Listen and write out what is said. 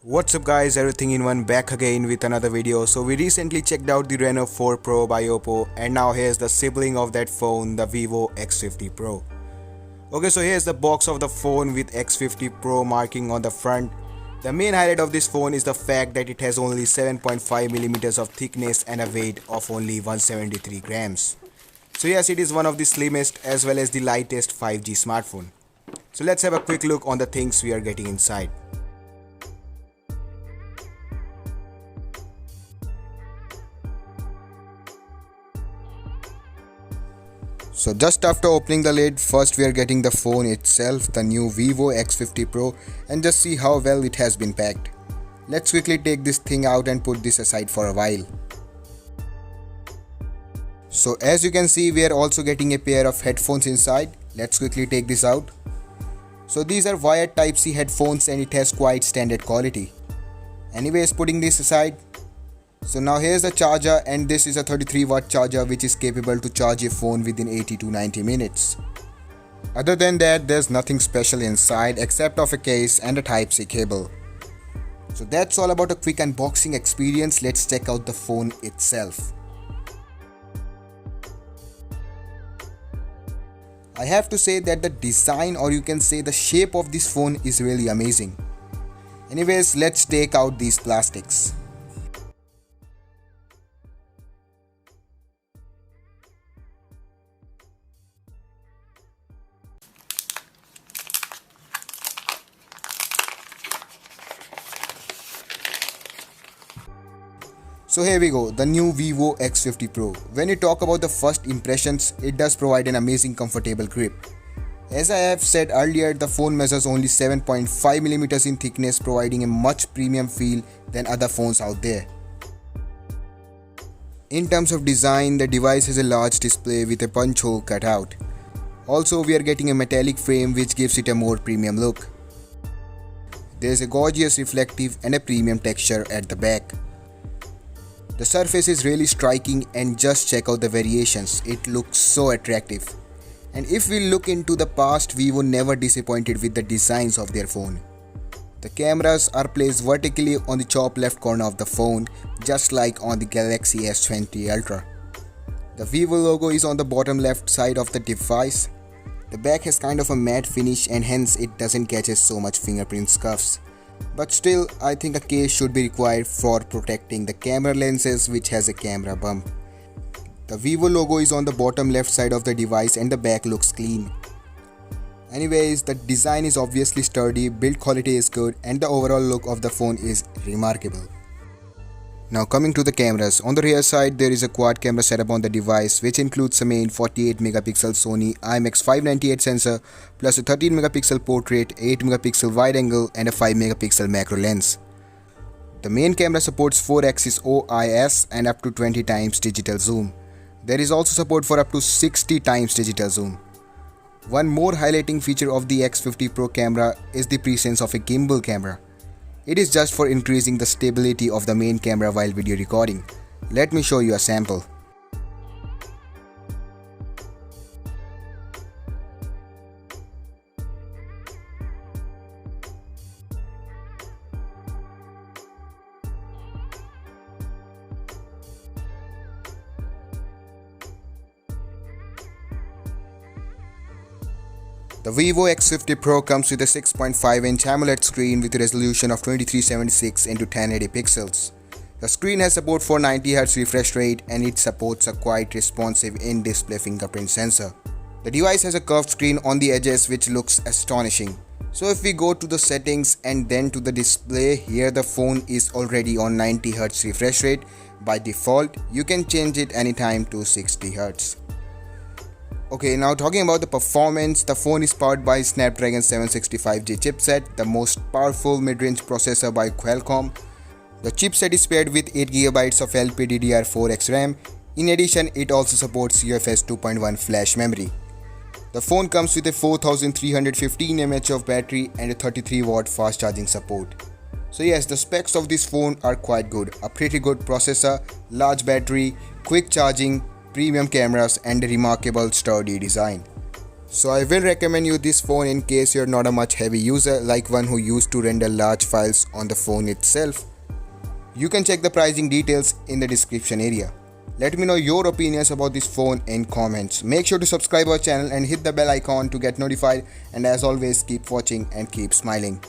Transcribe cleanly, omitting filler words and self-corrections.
What's up guys, everything in one, back again with another video. So we recently checked out the Reno 4 Pro by Oppo, and now here's the sibling of that phone, the Vivo X50 Pro. Okay, so here's the box of the phone with X50 Pro marking on the front. The main highlight of this phone is the fact that it has only 7.5mm of thickness and a weight of only 173 grams. So yes, it is one of the slimmest as well as the lightest 5G smartphone. So let's have a quick look on the things we are getting inside. So just after opening the lid, first we are getting the phone itself, the new Vivo X50 Pro, and just see how well it has been packed. Let's quickly take this thing out and put this aside for a while. So as you can see, we are also getting a pair of headphones inside. Let's quickly take this out. So these are wired Type-C headphones and it has quite standard quality. Anyways, putting this aside. So now here's the charger, and this is a 33-watt charger which is capable to charge your phone within 80 to 90 minutes. Other than that, there's nothing special inside except of a case and a Type-C cable. So that's all about a quick unboxing experience. Let's check out the phone itself. I have to say that the design, or you can say the shape of this phone, is really amazing. Anyways, let's take out these plastics. So here we go, the new Vivo X50 Pro. When you talk about the first impressions, it does provide an amazing comfortable grip. As I have said earlier, the phone measures only 7.5mm in thickness, providing a much premium feel than other phones out there. In terms of design, the device has a large display with a punch hole cut out. Also, we are getting a metallic frame which gives it a more premium look. There is a gorgeous reflective and a premium texture at the back. The surface is really striking, and just check out the variations, it looks so attractive. And if we look into the past, Vivo never disappointed with the designs of their phone. The cameras are placed vertically on the top left corner of the phone, just like on the Galaxy S20 Ultra. The Vivo logo is on the bottom left side of the device. The back has kind of a matte finish and hence it doesn't catch so much fingerprint scuffs. But still, I think a case should be required for protecting the camera lenses, which has a camera bump. The Vivo logo is on the bottom left side of the device and the back looks clean. Anyways, the design is obviously sturdy, build quality is good, and the overall look of the phone is remarkable. Now coming to the cameras, on the rear side there is a quad camera setup on the device which includes a main 48MP Sony IMX598 sensor plus a 13MP portrait, 8MP wide angle and a 5MP macro lens. The main camera supports 4-axis OIS and up to 20 times digital zoom. There is also support for up to 60 times digital zoom. One more highlighting feature of the X50 Pro camera is the presence of a gimbal camera. It is just for increasing the stability of the main camera while video recording. Let me show you a sample. The Vivo X50 Pro comes with a 6.5-inch Amoled screen with a resolution of 2376 x 1080 pixels. The screen has support for 90Hz refresh rate and it supports a quite responsive in-display fingerprint sensor. The device has a curved screen on the edges which looks astonishing. So if we go to the settings and then to the display, here the phone is already on 90Hz refresh rate. By default, you can change it anytime to 60Hz. Okay, now talking about the performance, the phone is powered by Snapdragon 765G chipset, the most powerful mid-range processor by Qualcomm. The chipset is paired with 8GB of LPDDR4X RAM. In addition, it also supports UFS 2.1 flash memory. The phone comes with a 4315 mAh of battery and a 33-watt fast charging support. So yes, the specs of this phone are quite good. A pretty good processor, large battery, quick charging, premium cameras and a remarkable sturdy design. So I will recommend you this phone in case you're not a much heavy user like one who used to render large files on the phone itself. You can check the pricing details in the description area. Let me know your opinions about this phone in comments. Make sure to subscribe our channel and hit the bell icon to get notified, and as always, keep watching and keep smiling.